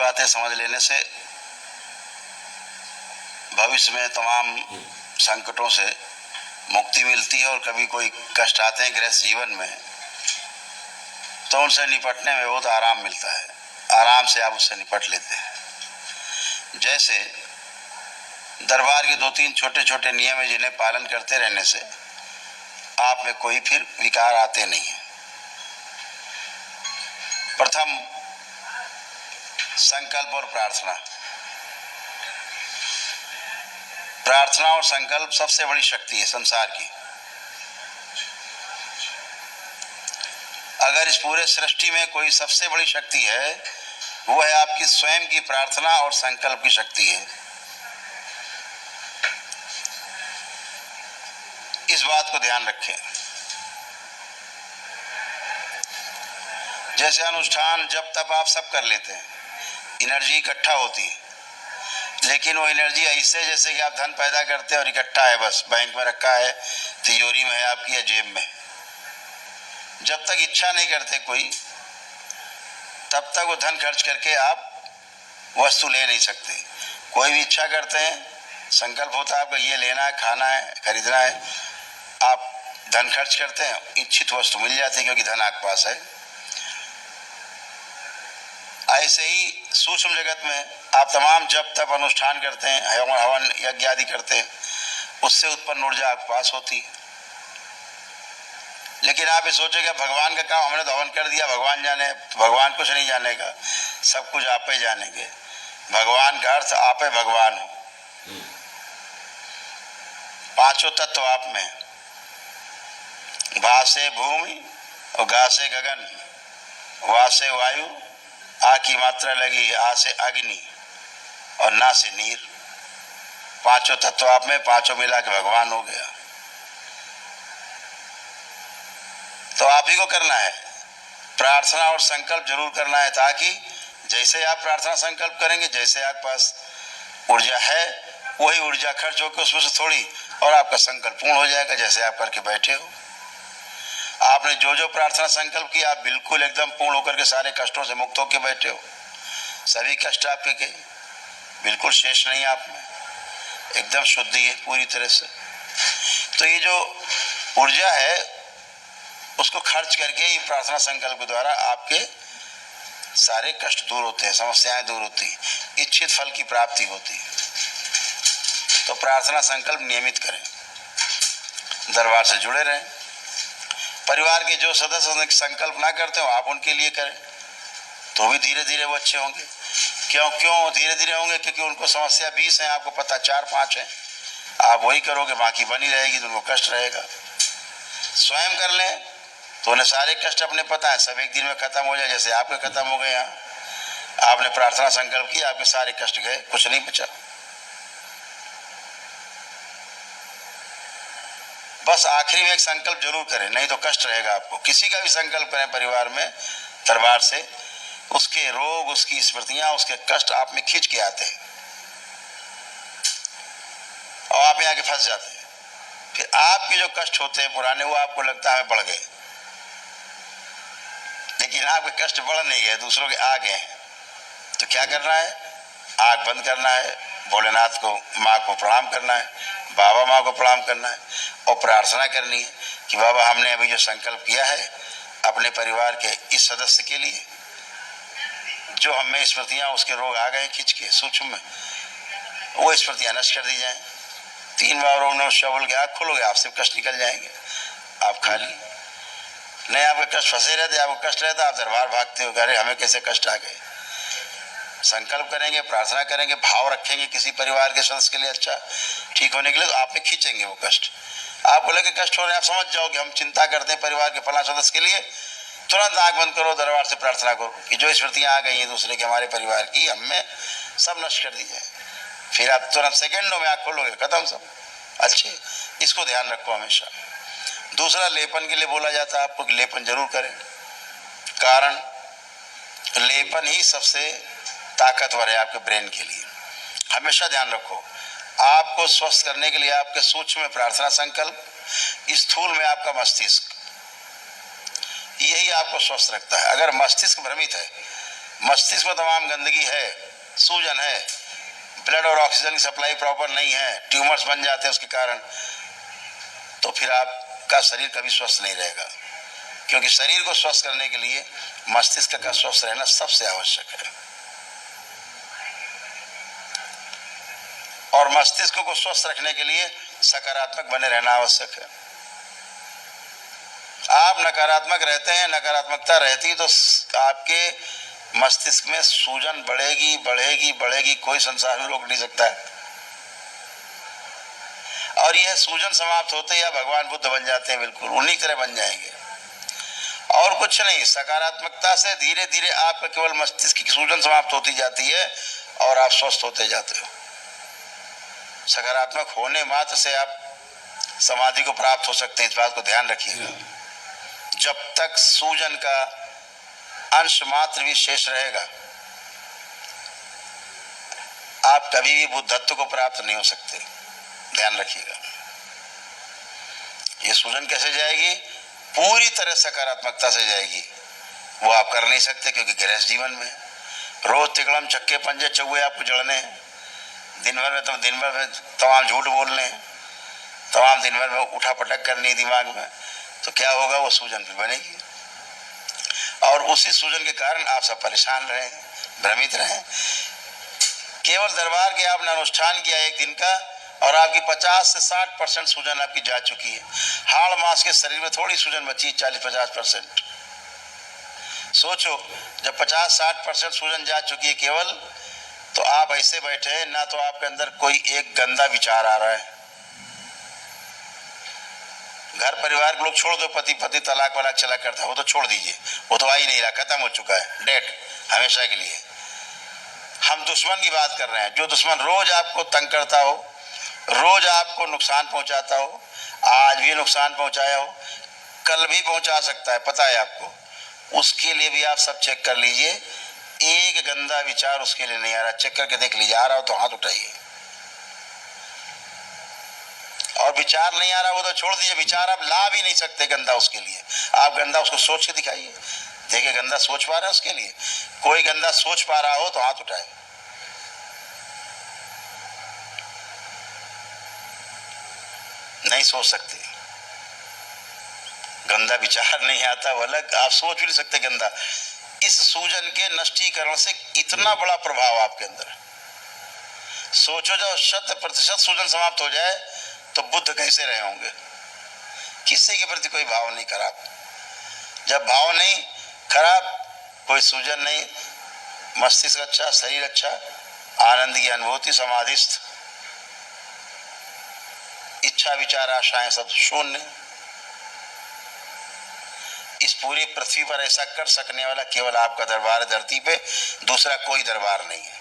बातें समझ लेने से भविष्य में तमाम संकटों से मुक्ति मिलती है, और कभी कोई कष्ट आते हैं गृहस्थ जीवन में तो उनसे निपटने में बहुत आराम मिलता है, आराम से आप उससे निपट लेते हैं। जैसे दरबार के 2-3 छोटे छोटे नियम है जिन्हें पालन करते रहने से आप में कोई फिर विकार आते नहीं है। प्रथम, संकल्प और प्रार्थना। प्रार्थना और संकल्प सबसे बड़ी शक्ति है संसार की। अगर इस पूरे सृष्टि में कोई सबसे बड़ी शक्ति है वो है आपकी स्वयं की प्रार्थना और संकल्प की शक्ति है। इस बात को ध्यान रखें। जैसे अनुष्ठान जब तब आप सब कर लेते हैं, एनर्जी इकट्ठा होती है, लेकिन वो एनर्जी ऐसे जैसे कि आप धन पैदा करते हैं और इकट्ठा है, बस बैंक में रखा है, तिजोरी में है आपकी या जेब में। जब तक इच्छा नहीं करते कोई तब तक वो धन खर्च करके आप वस्तु ले नहीं सकते। कोई भी इच्छा करते हैं, संकल्प होता है आपका ये लेना है, खाना है, खरीदना है, आप धन खर्च करते हैं, इच्छित वस्तु मिल जाती है क्योंकि धन आपके पास है। ऐसे ही सूक्ष्म जगत में आप तमाम जब तब अनुष्ठान करते हैं, हवन यज्ञ आदि करते हैं, उससे उत्पन्न ऊर्जा आपके पास होती है। लेकिन आप ये सोचेंगे भगवान का काम हमने तो हवन कर दिया, भगवान जाने, भगवान कुछ नहीं जानेगा, सब कुछ आप ही जानेंगे। भगवान का अर्थ आप भगवान हो। पांचों तत्व आप में, भा से भूमि और गा से गगन, वा से वायु, आ की मात्रा लगी, आ से अग्नि और ना से नीर। पांचों तत्व आप में, पांचों मिला के भगवान हो गया। तो आप ही को करना है, प्रार्थना और संकल्प जरूर करना है, ताकि जैसे आप प्रार्थना संकल्प करेंगे, जैसे आपके पास ऊर्जा है वही ऊर्जा खर्च होकर उसमें से थोड़ी और आपका संकल्प पूर्ण हो जाएगा। जैसे आप करके बैठे हो, आपने जो जो प्रार्थना संकल्प किया, आप बिल्कुल एकदम पूर्ण होकर के सारे कष्टों से मुक्त होकर बैठे हो। सभी कष्ट आपके के बिल्कुल शेष नहीं, आप में एकदम शुद्धि है पूरी तरह से। तो ये जो ऊर्जा है उसको खर्च करके ही प्रार्थना संकल्प के द्वारा आपके सारे कष्ट दूर होते हैं, समस्याएं दूर होती हैं, इच्छित फल की प्राप्ति होती है। तो प्रार्थना संकल्प नियमित करें, दरबार से जुड़े रहें। परिवार के जो सदस्य संकल्प ना करते हो आप उनके लिए करें, तो भी धीरे धीरे वो अच्छे होंगे। क्यों धीरे धीरे होंगे? क्योंकि उनको समस्या 20 है, आपको पता 4-5 है। आप वही करोगे, बाकी बनी रहेगी तो उनको कष्ट रहेगा। स्वयं कर लें तो उन्हें सारे कष्ट अपने पता है, सब एक दिन में खत्म हो जाए, जैसे आपके खत्म हो गए। यहाँ आपने प्रार्थना संकल्प किया, आपके सारे कष्ट गए, कुछ नहीं बचा। बस आखिरी में एक संकल्प जरूर करें, नहीं तो कष्ट रहेगा आपको। किसी का भी संकल्प करें परिवार में, दरबार से, उसके रोग, उसकी स्मृतियां, उसके कष्ट आप में खींच के आते हैं और आप यहाँ के फंस जाते हैं। फिर आपके जो कष्ट होते हैं पुराने, वो आपको लगता है बढ़ गए, लेकिन आपके कष्ट बढ़ नहीं गए, दूसरों के आ गए हैं। तो क्या करना है? आंख बंद करना है, भोलेनाथ को, माँ को प्रणाम करना है, बाबा माँ को प्रणाम करना है और प्रार्थना करनी है कि बाबा हमने अभी जो संकल्प किया है अपने परिवार के इस सदस्य के लिए, जो हमें स्मृतियाँ, उसके रोग आ गए खींच के सूक्ष्म में, वो स्मृतियाँ नष्ट कर दी जाए। 3 बार ओम नमः शिवाय बोल के आँख खोलोगे, आपसे कष्ट निकल जाएंगे, आप खाली। नहीं आपके कष्ट फंसे रहते, आपको कष्ट रहता, आप दरबार भागते हो, अरे हमें कैसे कष्ट आ गए। संकल्प करेंगे, प्रार्थना करेंगे, भाव रखेंगे किसी परिवार के सदस्य के लिए अच्छा ठीक होने के लिए, तो आप में खींचेंगे वो कष्ट। आपको लगे कष्ट हो रहे हैं, आप समझ जाओगे हम चिंता करते हैं परिवार के फला सदस्य के लिए, तुरंत आंख बंद करो, दरबार से प्रार्थना करो कि जो स्मृतियाँ आ गई हैं दूसरे के, हमारे परिवार की, हमें सब नष्ट कर दी जाए। फिर आप तुरंत सेकेंडों में आँख खोलोगे, खत्म सब। अच्छे, इसको ध्यान रखो हमेशा। दूसरा, लेपन के लिए बोला जाता है आपको कि लेपन जरूर करें, कारण लेपन ही सबसे ताकतवर है आपके ब्रेन के लिए। हमेशा ध्यान रखो, आपको स्वस्थ करने के लिए आपके सूक्ष्म में प्रार्थना संकल्प, स्थूल में आपका मस्तिष्क, यही आपको स्वस्थ रखता है। अगर मस्तिष्क भ्रमित है, मस्तिष्क में तमाम गंदगी है, सूजन है, ब्लड और ऑक्सीजन की सप्लाई प्रॉपर नहीं है, ट्यूमर्स बन जाते हैं उसके कारण, तो फिर आपका शरीर कभी स्वस्थ नहीं रहेगा। क्योंकि शरीर को स्वस्थ करने के लिए मस्तिष्क का स्वस्थ रहना सबसे आवश्यक है, और मस्तिष्क को स्वस्थ रखने के लिए सकारात्मक बने रहना आवश्यक है। आप नकारात्मक रहते हैं, नकारात्मकता रहती तो आपके मस्तिष्क में सूजन बढ़ेगी बढ़ेगी बढ़ेगी, कोई संसार में रोक नहीं सकता है। और यह सूजन समाप्त होते या भगवान बुद्ध बन जाते हैं, बिल्कुल उन्हीं तरह बन जाएंगे, और कुछ नहीं। सकारात्मकता से धीरे धीरे आपका केवल मस्तिष्क की सूजन समाप्त होती जाती है और आप स्वस्थ होते जाते हो। सकारात्मक होने मात्र से आप समाधि को प्राप्त हो सकते हैं, इस बात को ध्यान रखिएगा। जब तक सूजन का अंश मात्र भी शेष रहेगा, आप कभी भी बुद्धत्व को प्राप्त नहीं हो सकते, ध्यान रखिएगा। ये सूजन कैसे जाएगी? पूरी तरह सकारात्मकता से जाएगी। वो आप कर नहीं सकते क्योंकि गृहस्थ जीवन में रोज तिकड़म चक्के पंजे चौहे आपको जड़ने हैं, दिन भर में तमाम झूठ बोलने हैं, तमाम दिन भर में उठा पटक करनी दिमाग में, तो क्या होगा? वो सूजन फिर बनेगी, और उसी सूजन के कारण आप सब परेशान रहे, भ्रमित रहे। केवल दरबार के आपने अनुष्ठान किया एक दिन का, और आपकी 50 से 60% सूजन आपकी जा चुकी है। हाड़ मांस के शरीर में थोड़ी सूजन बची, 40-50%। सोचो, जब 50-60% सूजन जा चुकी है केवल, तो आप ऐसे बैठे हैं, ना तो आपके अंदर कोई एक गंदा विचार आ रहा है। घर परिवार के लोग छोड़ दो, पति पति तलाक वलाक चला करता है, वो तो छोड़ दीजिए, वो तो आ ही नहीं रहा, खत्म हो चुका है, डेड, हमेशा के लिए। हम दुश्मन की बात कर रहे हैं, जो दुश्मन रोज आपको तंग करता हो, रोज आपको नुकसान पहुंचाता हो, आज भी नुकसान पहुंचाया हो, कल भी पहुंचा सकता है, पता है आपको, उसके लिए भी आप सब चेक कर लीजिए। एक गंदा विचार उसके लिए नहीं आ रहा, चेक करके देख लीजिए। आ रहा हो तो हाथ उठाइए, और विचार नहीं आ रहा वो तो छोड़ दीजिए। विचार आप ला भी नहीं सकते गंदा, उसके लिए आप गंदा उसको सोच के दिखाइए, देखिए गंदा सोच पा रहा है उसके लिए। कोई गंदा सोच पा रहा हो तो हाथ उठाए। नहीं सोच सकते, गंदा विचार नहीं आता, वो अलग, आप सोच भी नहीं सकते गंदा। इस सूजन के नष्टीकरण से इतना बड़ा प्रभाव आपके अंदर, सोचो जब 100% सूजन समाप्त हो जाए तो बुद्ध कैसे रहे होंगे? किसी के प्रति कोई भाव नहीं खराब। जब भाव नहीं खराब, कोई सूजन नहीं, मस्तिष्क अच्छा, शरीर अच्छा, आनंद की अनुभूति, समाधिस्थ, इच्छा विचार आशाएं सब शून्य। इस पूरी पृथ्वी पर ऐसा कर सकने वाला केवल आपका दरबार है धरती पे, दूसरा कोई दरबार नहीं है।